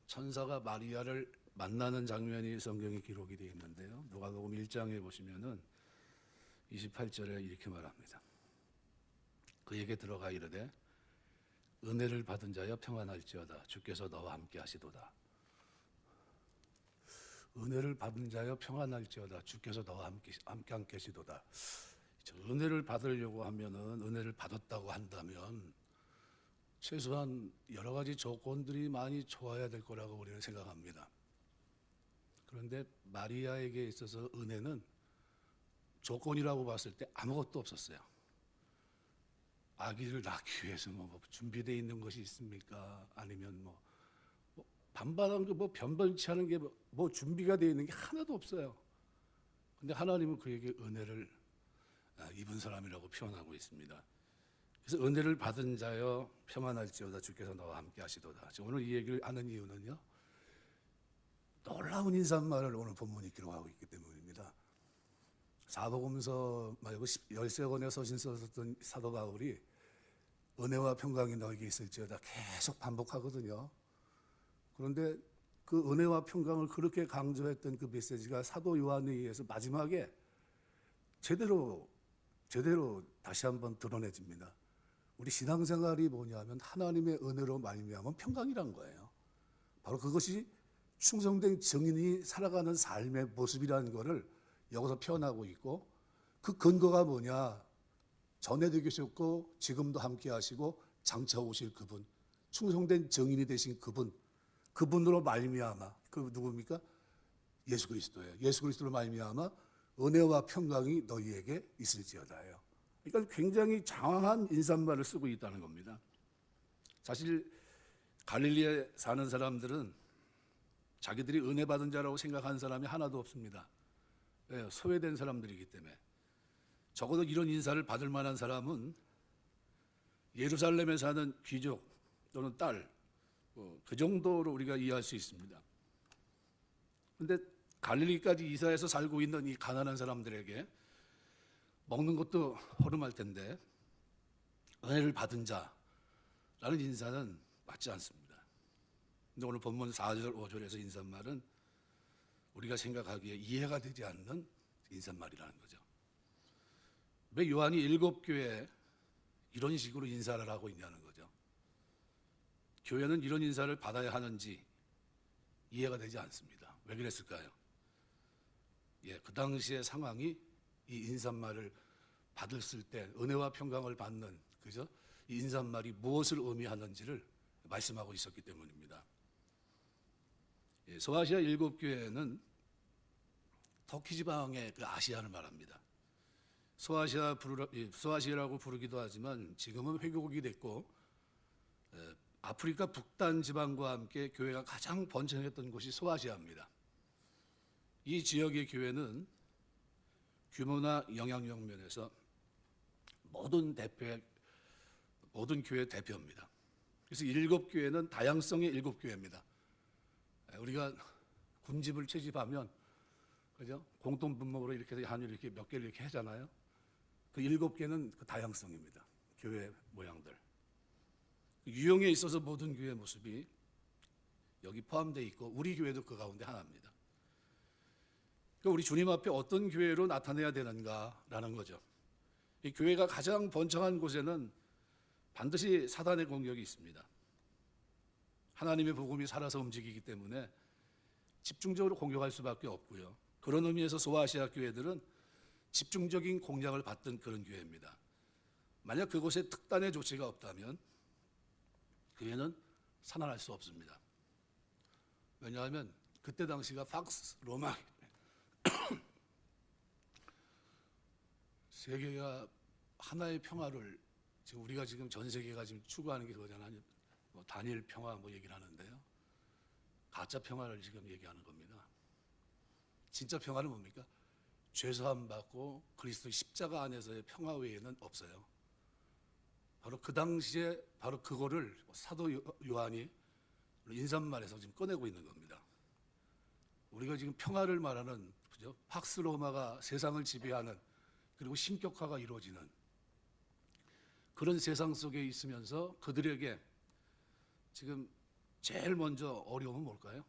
천사가 마리아를 만나는 장면이 성경에 기록이 되어 있는데요. 누가복음 1장에 보시면은 28절에 이렇게 말합니다. 그에게 들어가 이르되 은혜를 받은 자여 평안할지어다 주께서 너와 함께 하시도다. 은혜를 받은 자여 평안할지어다 주께서 너와 함께 하시도다. 은혜를 받으려고 하면은, 은혜를 받았다고 한다면 최소한 여러 가지 조건들이 많이 좋아야 될 거라고 우리는 생각합니다. 그런데 마리아에게 있어서 은혜는 조건이라고 봤을 때 아무것도 없었어요. 아기를 낳기 위해서 뭐 준비되어 있는 것이 있습니까? 아니면 반반한 게 변변치 않은 게 준비가 되어 있는 게 하나도 없어요. 근데 하나님은 그에게 은혜를 입은 사람이라고 표현하고 있습니다. 그래서 은혜를 받은 자여 평안할지어다 주께서 너와 함께 하시도다. 오늘 이 얘기를 하는 이유는요, 놀라운 인사말을 오늘 본문이 기록하고 있기 때문입니다. 사복음서 말고 13권의 서신서 썼던 사도 바울이 은혜와 평강이 너에게 있을지어다 계속 반복하거든요. 그런데 그 은혜와 평강을 그렇게 강조했던 그 메시지가 사도 요한에 의해서 마지막에 제대로 다시 한번 드러내집니다. 우리 신앙생활이 뭐냐면 하나님의 은혜로 말미암은 평강이란 거예요. 바로 그것이 충성된 증인이 살아가는 삶의 모습이라는 것을 여기서 표현하고 있고, 그 근거가 뭐냐? 전에도 계셨고 지금도 함께 하시고 장차 오실 그분, 충성된 증인이 되신 그분으로 말미암아, 그 누굽니까? 예수 그리스도예요. 예수 그리스도로 말미암아 은혜와 평강이 너희에게 있을지어다예요. 그러니까 굉장히 장황한 인사말을 쓰고 있다는 겁니다. 사실 갈릴리에 사는 사람들은 자기들이 은혜 받은 자라고 생각하는 사람이 하나도 없습니다. 소외된 사람들이기 때문에. 적어도 이런 인사를 받을 만한 사람은 예루살렘에 사는 귀족 또는 딸, 그 정도로 우리가 이해할 수 있습니다. 그런데 갈릴리까지 이사해서 살고 있는 이 가난한 사람들에게 먹는 것도 허름할 텐데 은혜를 받은 자라는 인사는 맞지 않습니다. 근데 오늘 본문 4절 5절에서 인사말은 우리가 생각하기에 이해가 되지 않는 인사말이라는 거죠. 왜 요한이 7교회에 이런 식으로 인사를 하고 있냐는 거죠. 교회는 이런 인사를 받아야 하는지 이해가 되지 않습니다. 왜 그랬을까요? 그 당시의 상황이 이 인사말을 받았을 때 은혜와 평강을 받는, 그죠? 이 인사말이 무엇을 의미하는지를 말씀하고 있었기 때문입니다. 소아시아 7교회는 터키 지방의 그 아시아를 말합니다. 소아시아라고 부르기도 하지만 지금은 회국이 됐고, 아프리카 북단 지방과 함께 교회가 가장 번창했던 곳이 소아시아입니다. 이 지역의 교회는 규모나 영향력 면에서 모든 교회 대표입니다. 그래서 7교회는 다양성의 7교회입니다. 우리가 군집을 채집하면, 그죠? 공동분목으로 이렇게 한일 이렇게 몇 개를 이렇게 하잖아요. 그 7개는 그 다양성입니다. 교회 모양들. 유형에 있어서 모든 교회 모습이 여기 포함되어 있고, 우리 교회도 그 가운데 하나입니다. 그러니까 우리 주님 앞에 어떤 교회로 나타내야 되는가라는 거죠. 이 교회가 가장 번창한 곳에는 반드시 사단의 공격이 있습니다. 하나님의 복음이 살아서 움직이기 때문에 집중적으로 공격할 수밖에 없고요. 그런 의미에서 소아시아 교회들은 집중적인 공략을 받던 그런 교회입니다. 만약 그곳에 특단의 조치가 없다면 교회는 살아날 수 없습니다. 왜냐하면 그때 당시가 팍스 로마 세계가 하나의 평화를, 지금 우리가 전 세계가 지금 추구하는 게 그거잖아요. 단일 평화 얘기를 하는데요. 가짜 평화를 지금 얘기하는 겁니다. 진짜 평화는 뭡니까? 죄사함 받고 그리스도의 십자가 안에서의 평화 외에는 없어요. 바로 그 당시에 바로 그거를 사도 요한이 인사말에서 지금 꺼내고 있는 겁니다. 우리가 지금 평화를 말하는, 그죠? 팍스 로마가 세상을 지배하는, 그리고 신격화가 이루어지는 그런 세상 속에 있으면서 그들에게 지금 제일 먼저 어려움은 뭘까요?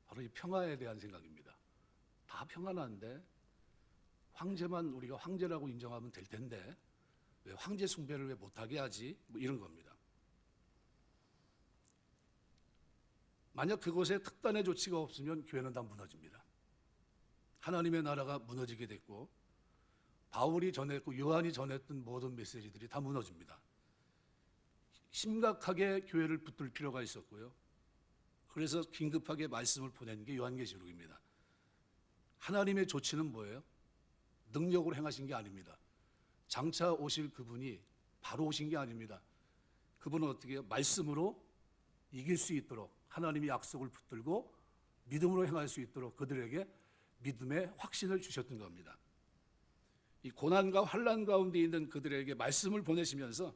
바로 이 평화에 대한 생각입니다. 다 평안한데 황제만 우리가 황제라고 인정하면 될 텐데 왜 황제 숭배를 왜 못하게 하지? 뭐 이런 겁니다. 만약 그곳에 특단의 조치가 없으면 교회는 다 무너집니다. 하나님의 나라가 무너지게 됐고 바울이 전했고 요한이 전했던 모든 메시지들이 다 무너집니다. 심각하게 교회를 붙들 필요가 있었고요. 그래서 긴급하게 말씀을 보낸 게 요한계시록입니다. 하나님의 조치는 뭐예요? 능력으로 행하신 게 아닙니다. 장차 오실 그분이 바로 오신 게 아닙니다. 그분은 어떻게 해요? 말씀으로 이길 수 있도록 하나님의 약속을 붙들고 믿음으로 행할 수 있도록 그들에게 믿음의 확신을 주셨던 겁니다. 이 고난과 환난 가운데 있는 그들에게 말씀을 보내시면서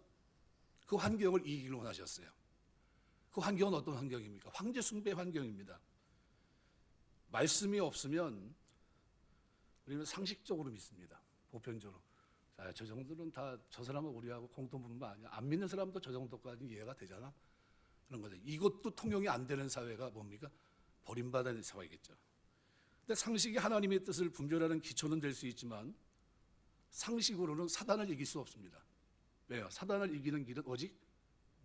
그 환경을 이기기를 원하셨어요. 그 환경은 어떤 환경입니까? 황제 숭배 환경입니다. 말씀이 없으면 우리는 상식적으로 믿습니다. 보편적으로. 자, 저 정도는 다 저 사람은 우리하고 공통분모 아니야. 안 믿는 사람도 저 정도까지 이해가 되잖아. 그런 거죠. 이것도 통용이 안 되는 사회가 뭡니까? 버림받은 사회겠죠. 근데 상식이 하나님의 뜻을 분별하는 기초는 될 수 있지만 상식으로는 사단을 이길 수 없습니다. 왜요? 사단을 이기는 길은 오직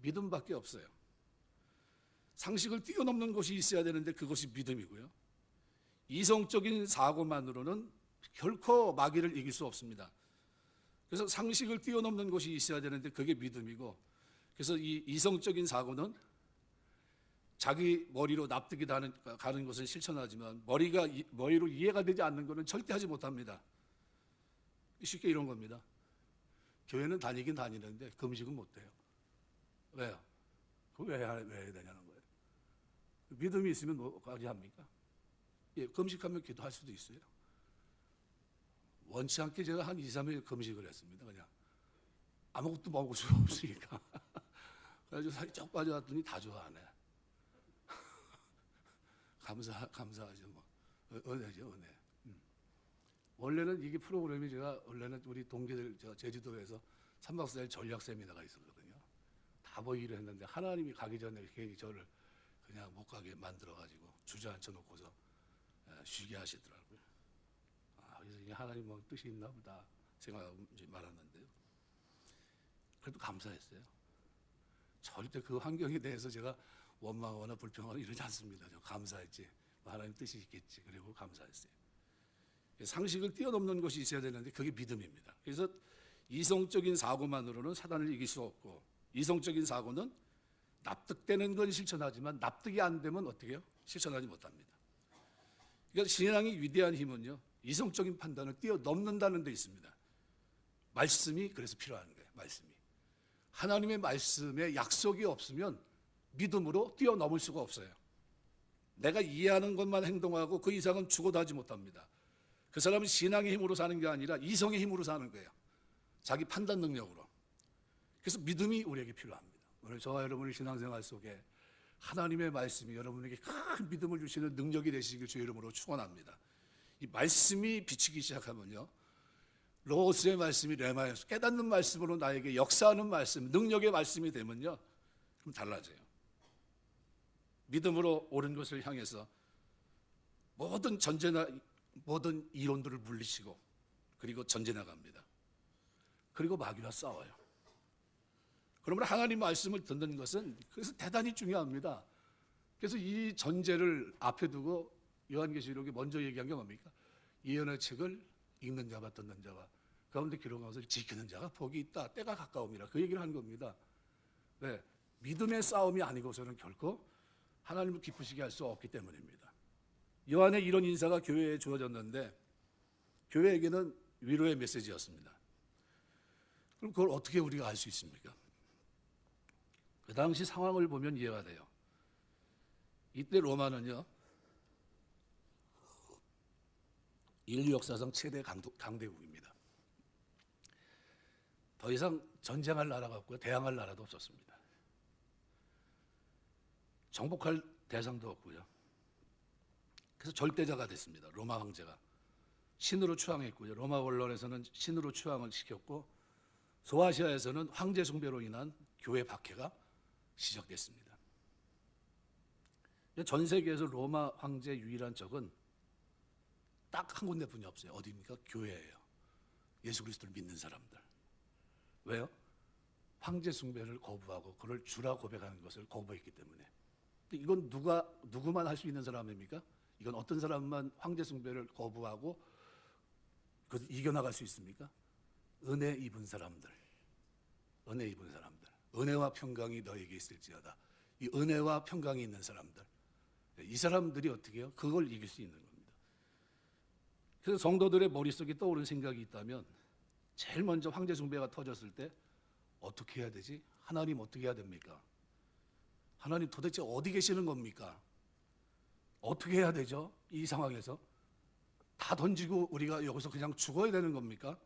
믿음밖에 없어요. 상식을 뛰어넘는 것이 있어야 되는데 그것이 믿음이고요. 이성적인 사고만으로는 결코 마귀를 이길 수 없습니다. 그래서 상식을 뛰어넘는 것이 있어야 되는데 그게 믿음이고, 그래서 이 이성적인 사고는 자기 머리로 납득이 가는 것은 실천하지만 머리로 이해가 되지 않는 것은 절대 하지 못합니다. 쉽게 이런 겁니다. 교회는 다니긴 다니는데 금식은 못해요. 왜요? 그거 왜 해야 되냐는 거예요. 믿음이 있으면 뭐까지 합니까? 예, 금식하면 기도할 수도 있어요. 원치 않게 제가 한 2, 3일 금식을 했습니다. 그냥 아무것도 먹을 수 없으니까. 그래가지고 살이 쩍 빠져왔더니 다 좋아하네. 감사하죠. 뭐. 은혜죠, 은혜. 원래는 이게 프로그램이 제가 원래는 우리 동기들 제주도에서 3박 4일 전략 세미나가 있었거든요. 다 모이기로 했는데 하나님이 가기 전에 이렇게 저를 그냥 못 가게 만들어가지고 주저앉혀 놓고서 쉬게 하시더라고요. 그래서 이게 하나님 뭐 뜻이 있나 보다 생각하고 이제 말았는데요. 그래도 감사했어요. 절대 그 환경에 대해서 제가 원망하거나 불평하거나 이러지 않습니다. 저 감사했지. 하나님 뜻이 있겠지. 그리고 감사했어요. 상식을 뛰어넘는 것이 있어야 되는데 그게 믿음입니다. 그래서 이성적인 사고만으로는 사단을 이길 수 없고, 이성적인 사고는 납득되는 건 실천하지만 납득이 안 되면 어떻게 해요? 실천하지 못합니다. 그러니까 신앙의 위대한 힘은요, 이성적인 판단을 뛰어넘는다는 데 있습니다. 말씀이 그래서 필요한 거예요. 말씀이. 하나님의 말씀에 약속이 없으면 믿음으로 뛰어넘을 수가 없어요. 내가 이해하는 것만 행동하고 그 이상은 죽어도 하지 못합니다. 그 사람은 신앙의 힘으로 사는 게 아니라 이성의 힘으로 사는 거예요. 자기 판단 능력으로. 그래서 믿음이 우리에게 필요합니다. 오늘 저와 여러분의 신앙생활 속에 하나님의 말씀이 여러분에게 큰 믿음을 주시는 능력이 되시길 주의 이름으로 축원합니다. 이 말씀이 비치기 시작하면요, 로고스의 말씀이 레마에서 깨닫는 말씀으로 나에게 역사하는 말씀, 능력의 말씀이 되면요, 그럼 달라져요. 믿음으로 옳은 것을 향해서 모든 전제나 모든 이론들을 물리치고 그리고 전제 나갑니다. 그리고 마귀와 싸워요. 그러면 하나님 말씀을 듣는 것은 그래서 대단히 중요합니다. 그래서 이 전제를 앞에 두고 요한계시록이 먼저 얘기한 게 뭡니까? 예언의 책을 읽는 자와 듣는 자와 가운데 기록한 것을 지키는 자가 복이 있다. 때가 가까움이라 그 얘기를 한 겁니다. 왜? 믿음의 싸움이 아니고서는 결코 하나님을 기쁘시게 할 수 없기 때문입니다. 요한의 이런 인사가 교회에 주어졌는데 교회에게는 위로의 메시지였습니다. 그럼 그걸 어떻게 우리가 알 수 있습니까? 그 당시 상황을 보면 이해가 돼요. 이때 로마는요, 인류 역사상 최대 강대국입니다. 더 이상 전쟁할 나라가 없고요, 대항할 나라도 없었습니다. 정복할 대상도 없고요. 그래서 절대자가 됐습니다. 로마 황제가 신으로 추앙했고요. 로마 언론에서는 신으로 추앙을 시켰고, 소아시아에서는 황제 숭배로 인한 교회 박해가 시작됐습니다. 전 세계에서 로마 황제 유일한 적은 딱 한 군데뿐이 없어요. 어디입니까? 교회예요. 예수 그리스도를 믿는 사람들. 왜요? 황제 숭배를 거부하고 그를 주라 고백하는 것을 거부했기 때문에. 이건 누구만 할 수 있는 사람입니까? 이건 어떤 사람만 황제 숭배를 거부하고 그것을 이겨나갈 수 있습니까? 은혜 입은 사람들. 은혜 입은 사람들. 은혜와 평강이 너에게 있을지어다. 이 은혜와 평강이 있는 사람들. 이 사람들이 어떻게 해요? 그걸 이길 수 있는 겁니다. 그래서 성도들의 머릿속에 떠오르는 생각이 있다면 제일 먼저 황제 숭배가 터졌을 때 어떻게 해야 되지? 하나님 어떻게 해야 됩니까? 하나님 도대체 어디 계시는 겁니까? 어떻게 해야 되죠? 이 상황에서 다 던지고 우리가 여기서 그냥 죽어야 되는 겁니까?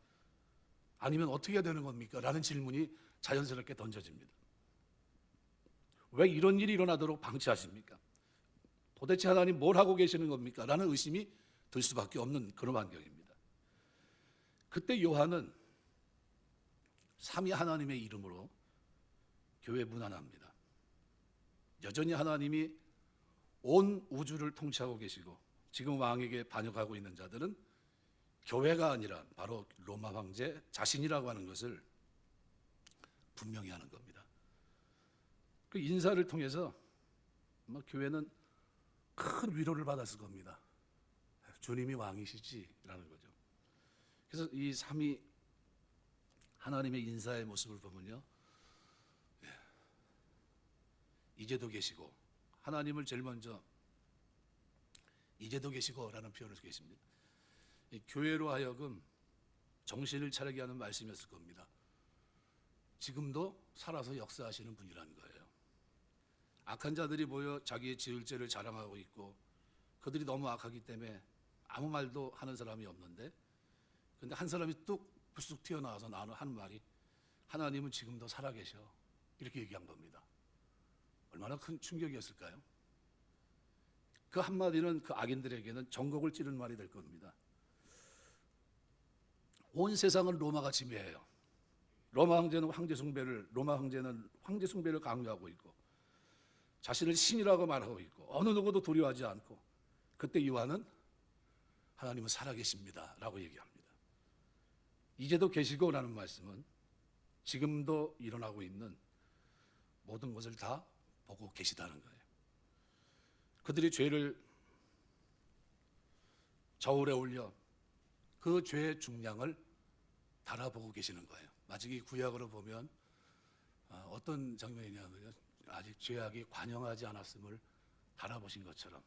아니면 어떻게 해야 되는 겁니까? 라는 질문이 자연스럽게 던져집니다. 왜 이런 일이 일어나도록 방치하십니까? 도대체 하나님 뭘 하고 계시는 겁니까? 라는 의심이 들 수밖에 없는 그런 환경입니다. 그때 요한은 삼위 하나님의 이름으로 교회 문안합니다. 여전히 하나님이 온 우주를 통치하고 계시고 지금 왕에게 반역하고 있는 자들은 교회가 아니라 바로 로마 황제 자신이라고 하는 것을 분명히 하는 겁니다. 그 인사를 통해서 교회는 큰 위로를 받았을 겁니다. 주님이 왕이시지라는 거죠. 그래서 이 삼위 하나님의 인사의 모습을 보면요, 이제도 계시고 하나님을 제일 먼저 이제도 계시고라는 표현을 쓰고 계십니다. 교회로 하여금 정신을 차리게 하는 말씀이었을 겁니다. 지금도 살아서 역사하시는 분이라는 거예요. 악한 자들이 모여 자기의 지을 죄를 자랑하고 있고 그들이 너무 악하기 때문에 아무 말도 하는 사람이 없는데, 그런데 한 사람이 뚝 불쑥 튀어나와서 나는 하는 말이 하나님은 지금도 살아계셔, 이렇게 얘기한 겁니다. 얼마나 큰 충격이었을까요? 그 한마디는 그 악인들에게는 전곡을 찌른 말이 될 겁니다. 온 세상은 로마가 지배해요. 로마 황제는 황제 숭배를 강요하고 있고 자신을 신이라고 말하고 있고 어느 누구도 두려워하지 않고, 그때 요한은 하나님은 살아계십니다 라고 얘기합니다. 이제도 계시고라는 말씀은 지금도 일어나고 있는 모든 것을 다 보고 계시다는 거예요. 그들이 죄를 저울에 올려 그 죄의 중량을 달아보고 계시는 거예요. 마치 이 구약으로 보면 어떤 장면이냐면요, 아직 죄악이 관영하지 않았음을 달아보신 것처럼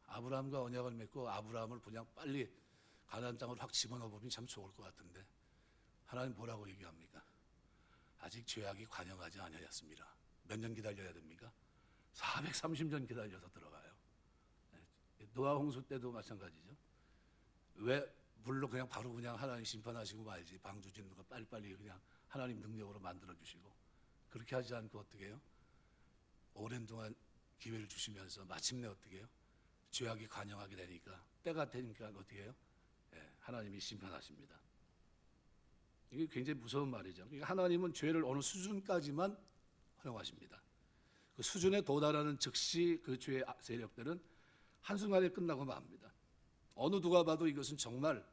아브라함과 언약을 맺고 아브라함을 그냥 빨리 가나안 땅을 확 집어넣어 보면 참 좋을 것 같은데 하나님 뭐라고 얘기합니까? 아직 죄악이 관영하지 아니하였습니다. 몇 년 기다려야 됩니까? 430년 기다려서 들어가요. 노아 홍수 때도 마찬가지죠. 왜 물로 그냥 바로 그냥 하나님 심판하시고 말지, 방주진누가 빨리빨리 그냥 하나님 능력으로 만들어 주시고, 그렇게 하지 않고 어떻게 해요? 오랜 동안 기회를 주시면서 마침내 어떻게 해요? 죄악이 관영하게 되니까, 때가 되니까 어떻게 해요? 하나님이 심판하십니다. 이게 굉장히 무서운 말이죠. 그러니까 하나님은 죄를 어느 수준까지만 허용하십니다. 그 수준에 도달하는 즉시 그 죄의 세력들은 한순간에 끝나고 맙니다. 어느 누가 봐도 이것은 정말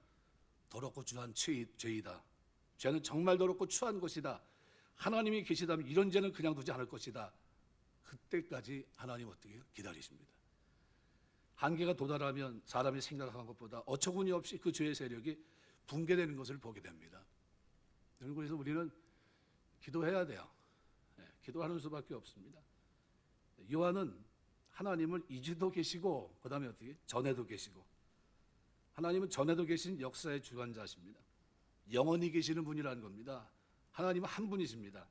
더럽고 추한 죄이다. 죄는 정말 더럽고 추한 것이다. 하나님이 계시다면 이런 죄는 그냥 두지 않을 것이다. 그때까지 하나님 어떻게 해요? 기다리십니다. 한계가 도달하면 사람이 생각한 것보다 어처구니 없이 그 죄의 세력이 붕괴되는 것을 보게 됩니다. 그래서 우리는 기도해야 돼요. 기도하는 수밖에 없습니다. 요한은 하나님을 이제도 계시고 그 다음에 어떻게? 전에도 계시고, 하나님은 전에도 계신 역사의 주관자십니다. 영원히 계시는 분이라는 겁니다. 하나님은 한 분이십니다.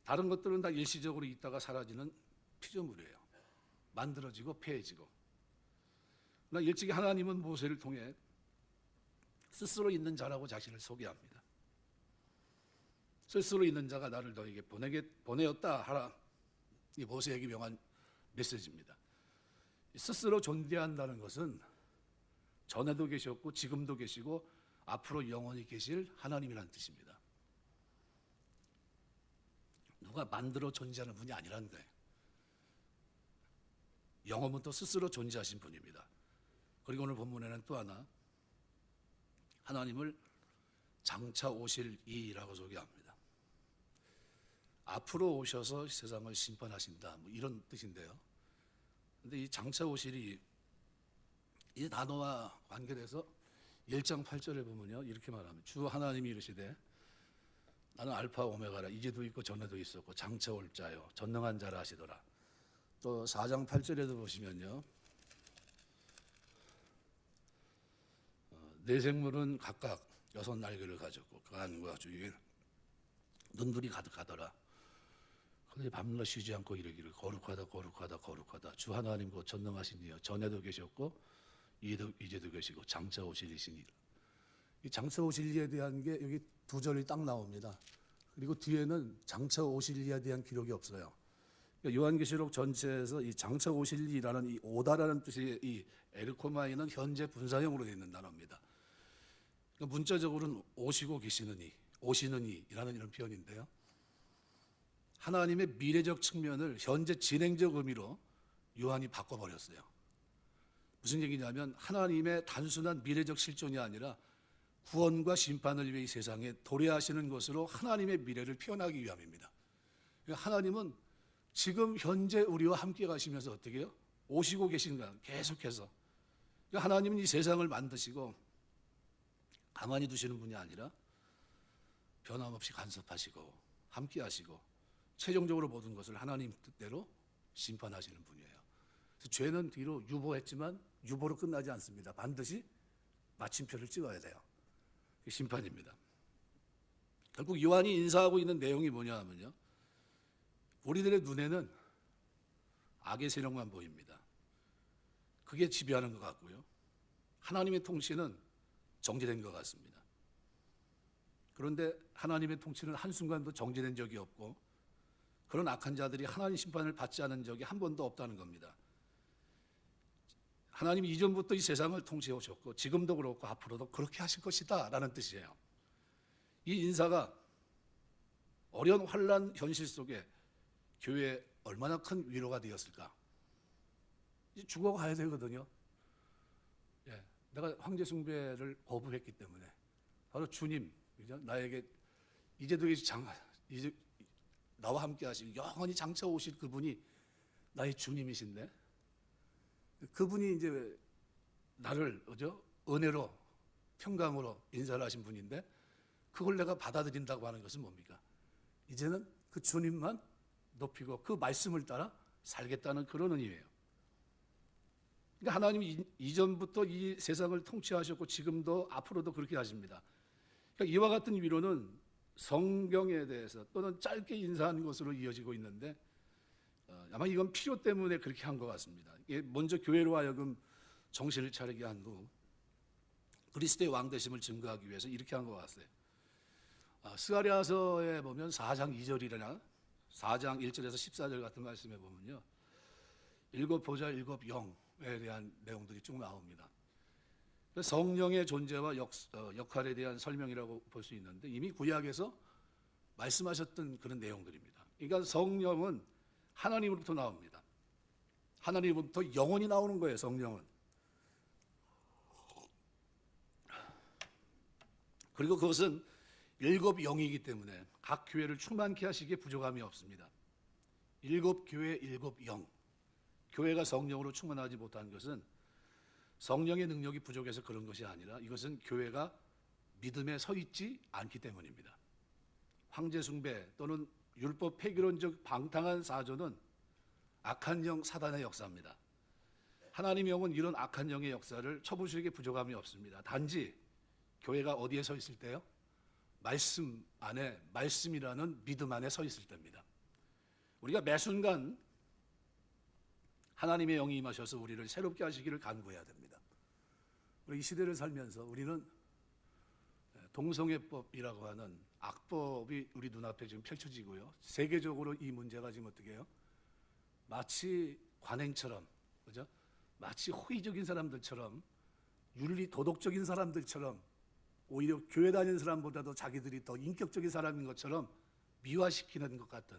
다른 것들은 다 일시적으로 있다가 사라지는 피조물이에요. 만들어지고 폐해지고. 그러나 일찍이 하나님은 모세를 통해 스스로 있는 자라고 자신을 소개합니다. 스스로 있는 자가 나를 너에게 보내었다 하라. 이 모세에게 명한 메시지입니다. 스스로 존재한다는 것은 전에도 계셨고 지금도 계시고 앞으로 영원히 계실 하나님이라는 뜻입니다. 누가 만들어 존재하는 분이 아니라는 거예요. 영원부터 스스로 존재하신 분입니다. 그리고 오늘 본문에는 또 하나 하나님을 장차 오실 이라고 소개합니다. 앞으로 오셔서 세상을 심판하신다, 뭐 이런 뜻인데요. 근데 이 장차 오실 이 단어와 관계돼서 1장 8절에 보면요, 이렇게 말합니다. 주 하나님이 이르시되 나는 알파 오메가라, 이제도 있고 전에도 있었고 장차 올 자요 전능한 자라 하시더라. 또 4장 8절에도 보시면요, 내 생물은 각각 6날개를 가졌고 그 안과 주위에 눈들이 가득하더라. 그런데 밤낮 쉬지 않고 이르기를 거룩하다 거룩하다 거룩하다 주 하나님 곧 전능하신 이여 전에도 계셨고 이제도 계시고 장차 오실 이시니라. 이 장차 오실 이에 대한 게 여기 2절이 딱 나옵니다. 그리고 뒤에는 장차 오실 이에 대한 기록이 없어요. 그러니까 요한계시록 전체에서 이 장차 오실 이라는 이 오다라는 뜻의 이 에르코마이는 현재 분사형으로 되어 있는 단어입니다. 그러니까 문자적으로는 오시고 계시는 이, 오시는 이라는 이런 표현인데요. 하나님의 미래적 측면을 현재 진행적 의미로 요한이 바꿔버렸어요. 무슨 얘기냐면 하나님의 단순한 미래적 실존이 아니라 구원과 심판을 위해 이 세상에 도래하시는 것으로 하나님의 미래를 표현하기 위함입니다. 그러니까 하나님은 지금 현재 우리와 함께 가시면서 어떻게 해요? 오시고 계신 거예요. 계속해서. 그러니까 하나님은 이 세상을 만드시고 가만히 두시는 분이 아니라 변함없이 간섭하시고 함께 하시고 최종적으로 모든 것을 하나님 뜻대로 심판하시는 분이에요. 그래서 죄는 뒤로 유보했지만 유보로 끝나지 않습니다. 반드시 마침표를 찍어야 돼요. 심판입니다. 결국 요한이 인사하고 있는 내용이 뭐냐 하면요, 우리들의 눈에는 악의 세력만 보입니다. 그게 지배하는 것 같고요, 하나님의 통치는 정지된 것 같습니다. 그런데 하나님의 통치는 한순간도 정지된 적이 없고 그런 악한 자들이 하나님 심판을 받지 않은 적이 한 번도 없다는 겁니다. 하나님이 이전부터 이 세상을 통치해 오셨고 지금도 그렇고 앞으로도 그렇게 하실 것이다 라는 뜻이에요. 이 인사가 어려운 환난 현실 속에 교회에 얼마나 큰 위로가 되었을까. 이제 죽어가야 되거든요. 내가 황제 숭배를 거부했기 때문에 바로 주님, 그죠? 나에게 이제도 이제 나와 함께 하실 영원히 장차 오실 그분이 나의 주님이신데 그분이 이제 나를 은혜로 평강으로 인사를 하신 분인데 그걸 내가 받아들인다고 하는 것은 뭡니까? 이제는 그 주님만 높이고 그 말씀을 따라 살겠다는 그런 의미예요. 그러니까 하나님이 이전부터 이 세상을 통치하셨고 지금도 앞으로도 그렇게 하십니다. 그러니까 이와 같은 위로는 성경에 대해서 또는 짧게 인사한 것으로 이어지고 있는데 아마 이건 필요 때문에 그렇게 한 것 같습니다. 먼저 교회로 하여금 정신을 차리게 한 후 그리스도의 왕되심을 증거하기 위해서 이렇게 한 것 같아요. 스가랴서에 보면 4장 2절이나 4장 1절에서 14절 같은 말씀에 보면요, 일곱 보좌 일곱 영에 대한 내용들이 쭉 나옵니다. 성령의 존재와 역할에 대한 설명이라고 볼 수 있는데 이미 구약에서 말씀하셨던 그런 내용들입니다. 그러니까 성령은 하나님으로부터 나옵니다. 하나님으로부터 영원히 나오는 거예요. 성령은. 그리고 그것은 일곱 영이기 때문에 각 교회를 충만케 하시기에 부족함이 없습니다. 일곱 교회 일곱 영. 교회가 성령으로 충만하지 못한 것은 성령의 능력이 부족해서 그런 것이 아니라 이것은 교회가 믿음에 서 있지 않기 때문입니다. 황제 숭배 또는 율법 폐기론적 방탕한 사조는 악한 영 사단의 역사입니다. 하나님의 영은 이런 악한 영의 역사를 쳐부수기에 부족함이 없습니다. 단지 교회가 어디에 서 있을 때요? 말씀 안에, 말씀이라는 믿음 안에 서 있을 때입니다. 우리가 매 순간 하나님의 영이 임하셔서 우리를 새롭게 하시기를 간구해야 됩니다. 우리 이 시대를 살면서 우리는 동성애법이라고 하는 악법이 우리 눈앞에 지금 펼쳐지고요. 세계적으로 이 문제가 지금 어떻게 해요? 마치 관행처럼, 그죠? 마치 호의적인 사람들처럼, 윤리 도덕적인 사람들처럼, 오히려 교회 다니는 사람보다도 자기들이 더 인격적인 사람인 것처럼 미화시키는 것 같은,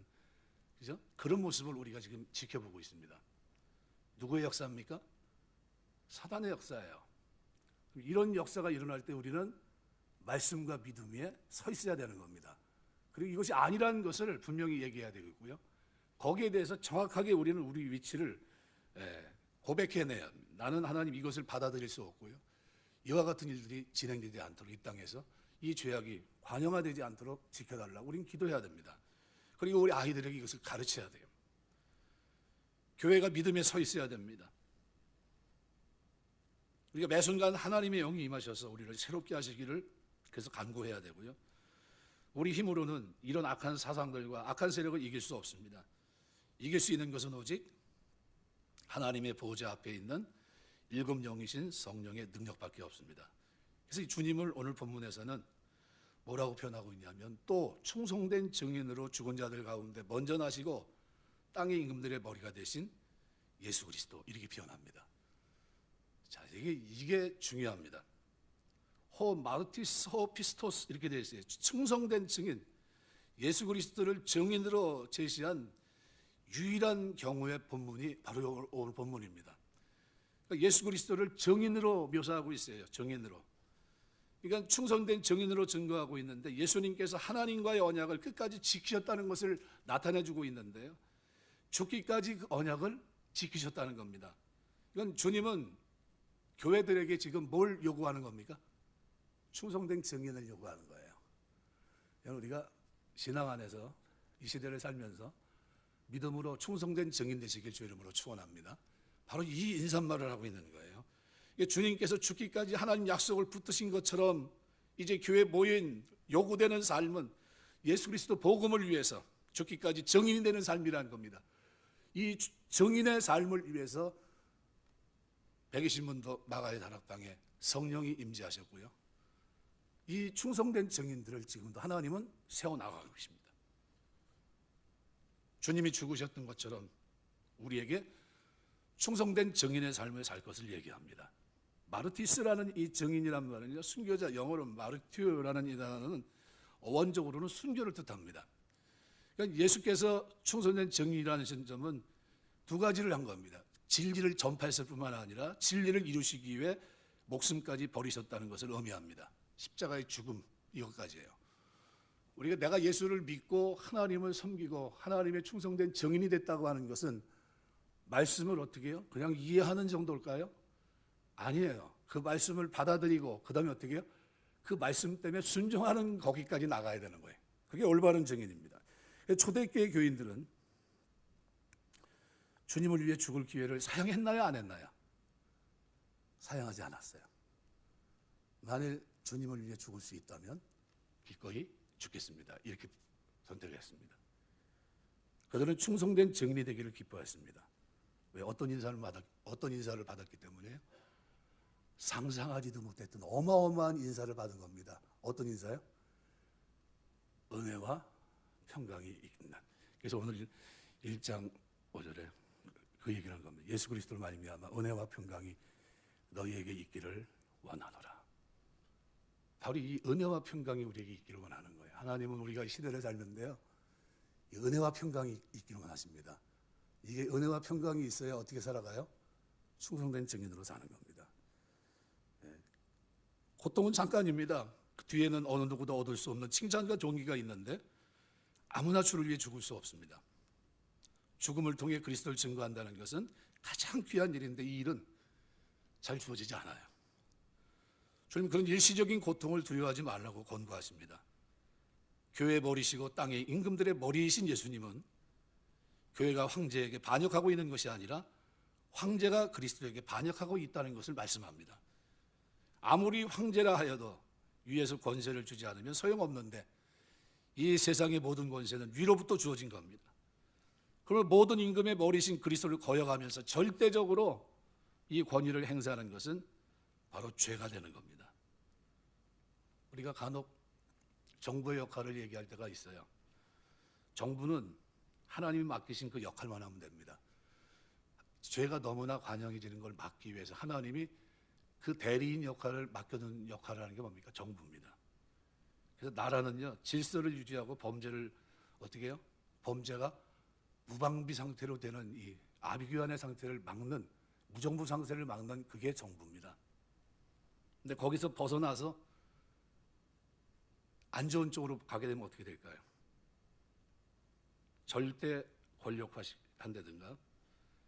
그죠? 그런 모습을 우리가 지금 지켜보고 있습니다. 누구의 역사입니까? 사단의 역사예요. 이런 역사가 일어날 때 우리는 말씀과 믿음 위에 서 있어야 되는 겁니다. 그리고 이것이 아니라는 것을 분명히 얘기해야 되겠고요. 거기에 대해서 정확하게 우리는 우리 위치를 고백해내야 합니다. 나는 하나님 이것을 받아들일 수 없고요. 이와 같은 일들이 진행되지 않도록 이 땅에서 이 죄악이 관영화되지 않도록 지켜달라고 우리는 기도해야 됩니다. 그리고 우리 아이들에게 이것을 가르쳐야 돼요. 교회가 믿음에 서 있어야 됩니다. 우리가 매 순간 하나님의 영이 임하셔서 우리를 새롭게 하시기를 그래서 간구해야 되고요. 우리 힘으로는 이런 악한 사상들과 악한 세력을 이길 수 없습니다. 이길 수 있는 것은 오직 하나님의 보호자 앞에 있는 일곱 영이신 성령의 능력밖에 없습니다. 그래서 이 주님을 오늘 본문에서는 뭐라고 표현하고 있냐면 또 충성된 증인으로 죽은 자들 가운데 먼저 나시고 땅의 임금들의 머리가 되신 예수 그리스도 이렇게 표현합니다. 자, 이게 중요합니다. 호 마르티스 호 피스토스 이렇게 되어 있어요. 충성된 증인, 예수 그리스도를 증인으로 제시한 유일한 경우의 본문이 바로 오늘 본문입니다. 그러니까 예수 그리스도를 증인으로 묘사하고 있어요. 증인으로. 그러니까 충성된 증인으로 증거하고 있는데 예수님께서 하나님과의 언약을 끝까지 지키셨다는 것을 나타내주고 있는데요. 죽기까지 그 언약을 지키셨다는 겁니다. 이건 주님은 교회들에게 지금 뭘 요구하는 겁니까? 충성된 증인을 요구하는 거예요. 우리가 신앙 안에서 이 시대를 살면서 믿음으로 충성된 증인 되시길 주 이름으로 축원합니다. 바로 이 인사말을 하고 있는 거예요. 주님께서 죽기까지 하나님 약속을 붙드신 것처럼 이제 교회 모인 요구되는 삶은 예수 그리스도 복음을 위해서 죽기까지 증인이 되는 삶이라는 겁니다. 이 증인의 삶을 위해서 120문도 마가의 다락방에 성령이 임재하셨고요. 이 충성된 증인들을 지금도 하나님은 세워나가고 계십니다. 주님이 죽으셨던 것처럼 우리에게 충성된 증인의 삶을 살 것을 얘기합니다. 마르티스라는 이 증인이란 말은요, 순교자, 영어로 마르티오라는 이 단어는 원적으로는 순교를 뜻합니다. 그러니까 예수께서 충성된 증인이라는 점은 두 가지를 한 겁니다. 진리를 전파했을 뿐만 아니라 진리를 이루시기 위해 목숨까지 버리셨다는 것을 의미합니다. 십자가의 죽음, 이것까지예요. 우리가 내가 예수를 믿고 하나님을 섬기고 하나님의 충성된 증인이 됐다고 하는 것은 말씀을 어떻게 해요? 그냥 이해하는 정도일까요? 아니에요. 그 말씀을 받아들이고 그 다음에 어떻게 해요? 그 말씀 때문에 순종하는 거기까지 나가야 되는 거예요. 그게 올바른 증인입니다. 초대교회 교인들은 주님을 위해 죽을 기회를 사용했나요? 안 했나요? 사용하지 않았어요. 만일 주님을 위해 죽을 수 있다면 기꺼이 죽겠습니다. 이렇게 선택을 했습니다. 그들은 충성된 증인이 되기를 기뻐했습니다. 왜? 어떤 인사를 받았기 때문에요? 상상하지도 못했던 어마어마한 인사를 받은 겁니다. 어떤 인사요? 은혜와 평강이 있는. 그래서 오늘 1장 5절에 그 얘기를 한 겁니다. 예수 그리스도를 말미암아 은혜와 평강이 너희에게 있기를 원하노라. 바로 이 은혜와 평강이 우리에게 있기를 원하는 거예요. 하나님은 우리가 이 시대를 살는데요, 이 은혜와 평강이 있기를 원하십니다. 이게 은혜와 평강이 있어야 어떻게 살아가요? 충성된 증인으로 사는 겁니다. 고통은 잠깐입니다. 그 뒤에는 어느 누구도 얻을 수 없는 칭찬과 존귀가 있는데 아무나 주를 위해 죽을 수 없습니다. 죽음을 통해 그리스도를 증거한다는 것은 가장 귀한 일인데 이 일은 잘 주어지지 않아요. 주님 그런 일시적인 고통을 두려워하지 말라고 권고하십니다. 교회의 머리시고 땅의 임금들의 머리이신 예수님은 교회가 황제에게 반역하고 있는 것이 아니라 황제가 그리스도에게 반역하고 있다는 것을 말씀합니다. 아무리 황제라 하여도 위에서 권세를 주지 않으면 소용없는데 이 세상의 모든 권세는 위로부터 주어진 겁니다. 그러면 모든 임금의 머리신 그리스도를 거역하면서 절대적으로 이 권위를 행사하는 것은 바로 죄가 되는 겁니다. 우리가 간혹 정부의 역할을 얘기할 때가 있어요. 정부는 하나님이 맡기신 그 역할만 하면 됩니다. 죄가 너무나 관영해지는 걸 막기 위해서 하나님이 그 대리인 역할을 맡겨둔 역할을 하는 게 뭡니까? 정부입니다. 그래서 나라는요, 질서를 유지하고 범죄를 어떻게 해요? 범죄가 무방비 상태로 되는 이 아비규환의 상태를 막는, 무정부 상태를 막는 그게 정부입니다. 근데 거기서 벗어나서 안 좋은 쪽으로 가게 되면 어떻게 될까요? 절대 권력화한다든가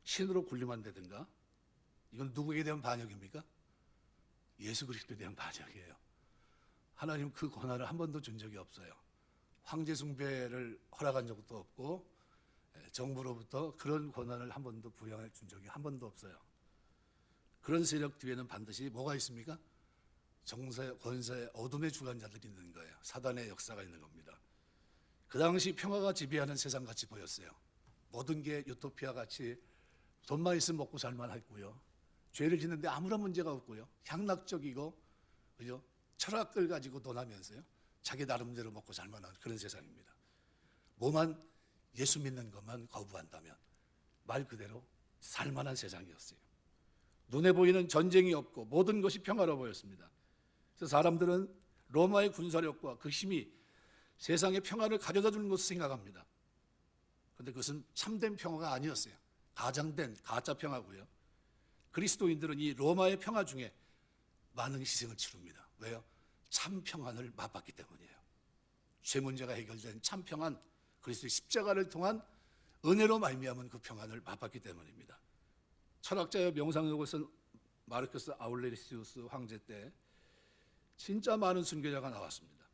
신으로 군림한다든가. 이건 누구에 대한 반역입니까? 예수 그리스도에 대한 반역이에요. 하나님 그 권한을 한 번도 준 적이 없어요. 황제 숭배를 허락한 적도 없고 정부로부터 그런 권한을 한 번도 부여해 준 적이 한 번도 없어요. 그런 세력 뒤에는 반드시 뭐가 있습니까? 정세, 권세, 어둠의 주관자들이 있는 거예요. 사단의 역사가 있는 겁니다. 그 당시 평화가 지배하는 세상같이 보였어요. 모든 게 유토피아 같이 돈만 있으면 먹고 살만 했고요. 죄를 짓는데 아무런 문제가 없고요. 향락적이고, 그죠? 철학을 가지고 논하면서요. 자기 나름대로 먹고 살만한 그런 세상입니다. 뭐만 예수 믿는 것만 거부한다면 말 그대로 살만한 세상이었어요. 눈에 보이는 전쟁이 없고 모든 것이 평화로워 보였습니다. 그래서 사람들은 로마의 군사력과 그 힘이 세상의 평화를 가져다 주는 것을 생각합니다. 그런데 그것은 참된 평화가 아니었어요. 가장된 가짜 평화고요. 그리스도인들은 이 로마의 평화 중에 많은 희생을 치릅니다. 왜요? 참 평안을 맛봤기 때문이에요. 죄 문제가 해결된 참 평안, 그리스도의 십자가를 통한 은혜로 말미암은 그 평안을 맛봤기 때문입니다. 철학자의 명상록을 쓴 마르크스 아울레리시우스 황제 때 진짜 많은 순교자가 나왔습니다.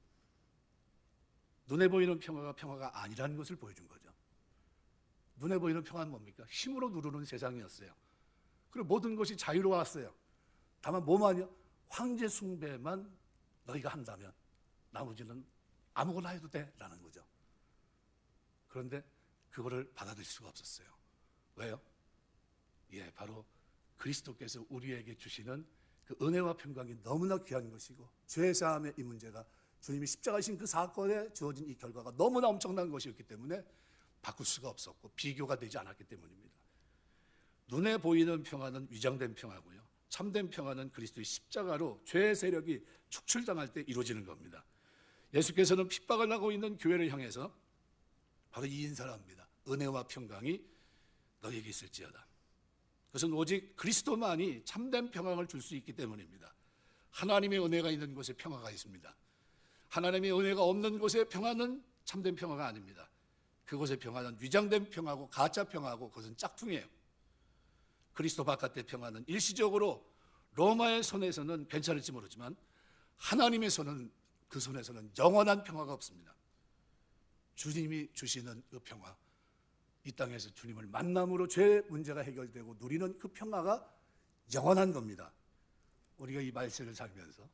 눈에 보이는 평화가 평화가 아니라는 것을 보여준 거죠. 눈에 보이는 평화는 뭡니까? 힘으로 누르는 세상이었어요. 그리고 모든 것이 자유로웠어요. 다만 뭐만요? 황제 숭배만 너희가 한다면 나머지는 아무거나 해도 돼라는 거죠. 그런데 그거를 받아들일 수가 없었어요. 왜요? 바로 그리스도께서 우리에게 주시는 그 은혜와 평강이 너무나 귀한 것이고 죄사함의 이 문제가 주님이 십자가신 그 사건에 주어진 이 결과가 너무나 엄청난 것이었기 때문에 바꿀 수가 없었고 비교가 되지 않았기 때문입니다. 눈에 보이는 평화는 위장된 평화고요. 참된 평화는 그리스도의 십자가로 죄의 세력이 축출당할 때 이루어지는 겁니다. 예수께서는 핍박을 하고 있는 교회를 향해서 바로 이 인사를 합니다. 은혜와 평강이 너에게 있을지어다. 그것은 오직 그리스도만이 참된 평강을 줄 수 있기 때문입니다. 하나님의 은혜가 있는 곳에 평화가 있습니다. 하나님의 은혜가 없는 곳에 평화는 참된 평화가 아닙니다. 그곳의 평화는 위장된 평화고 가짜 평화고 그것은 짝퉁이에요. 그리스도 바깥의 평화는 일시적으로 로마의 손에서는 괜찮을지 모르지만 하나님의 손은 그 손에서는 영원한 평화가 없습니다. 주님이 주시는 그 평화, 이 땅에서 주님을 만남으로 죄 문제가 해결되고 누리는 그 평화가 영원한 겁니다. 우리가 이 말세를 살면서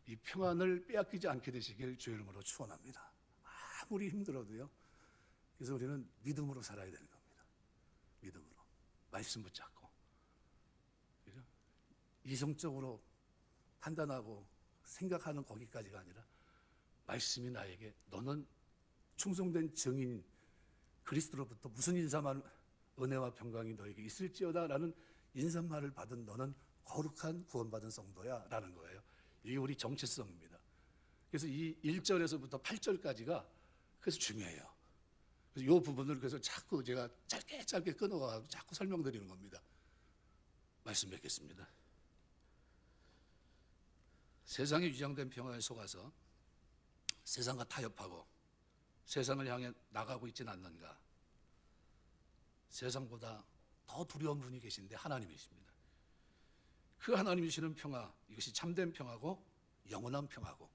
이 평안을 빼앗기지 않게 되시길 주의 이름으로 축원합니다. 아무리 힘들어도요. 그래서 우리는 믿음으로 살아야 되는 겁니다. 믿음으로. 말씀 붙잡고. 그죠? 이성적으로 판단하고 생각하는 거기까지가 아니라 말씀이 나에게 너는 충성된 증인 그리스도로부터 무슨 인사만 은혜와 평강이 너에게 있을지어다 라는 인사말을 받은 너는 거룩한 구원받은 성도야 라는 거예요. 이게 우리 정체성입니다. 그래서 이 1절에서부터 8절까지가 그래서 중요해요. 그래서 이 부분을 그래서 자꾸 제가 짧게 끊어가지고 자꾸 설명드리는 겁니다. 말씀 뵙겠습니다. 세상에 위장된 평화에 속아서 세상과 타협하고 세상을 향해 나가고 있지는 않는가. 세상보다 더 두려운 분이 계신데 하나님이십니다. 그 하나님이 주시는 평화, 이것이 참된 평화고 영원한 평화고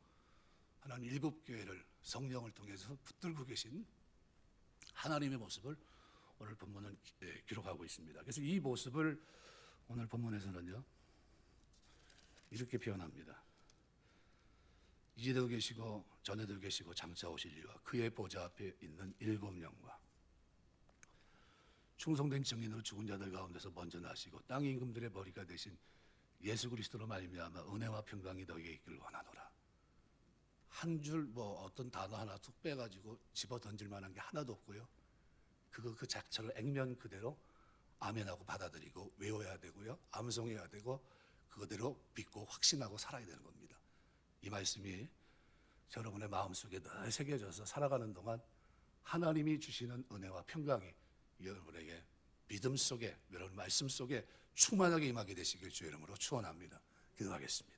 하나님 일곱 교회를 성령을 통해서 붙들고 계신 하나님의 모습을 오늘 본문은 기록하고 있습니다. 그래서 이 모습을 오늘 본문에서는요 이렇게 표현합니다. 이제도 계시고 전에도 계시고 장차 오실 이와 그의 보좌 앞에 있는 일곱 영과 충성된 증인으로 죽은 자들 가운데서 먼저 나시고 땅 임금들의 머리가 되신 예수 그리스도로 말미암아 은혜와 평강이 너희에게 있기를 원하노라. 한 줄 어떤 단어 하나 툭 빼가지고 집어 던질 만한 게 하나도 없고요. 그 자체를 액면 그대로 아멘하고 받아들이고 외워야 되고요. 암송해야 되고 그대로 믿고 확신하고 살아야 되는 겁니다. 이 말씀이 여러분의 마음속에 늘 새겨져서 살아가는 동안 하나님이 주시는 은혜와 평강이 여러분에게 믿음 속에, 여러분 말씀 속에 충만하게 임하게 되시길 주의 이름으로 축원합니다. 기도하겠습니다.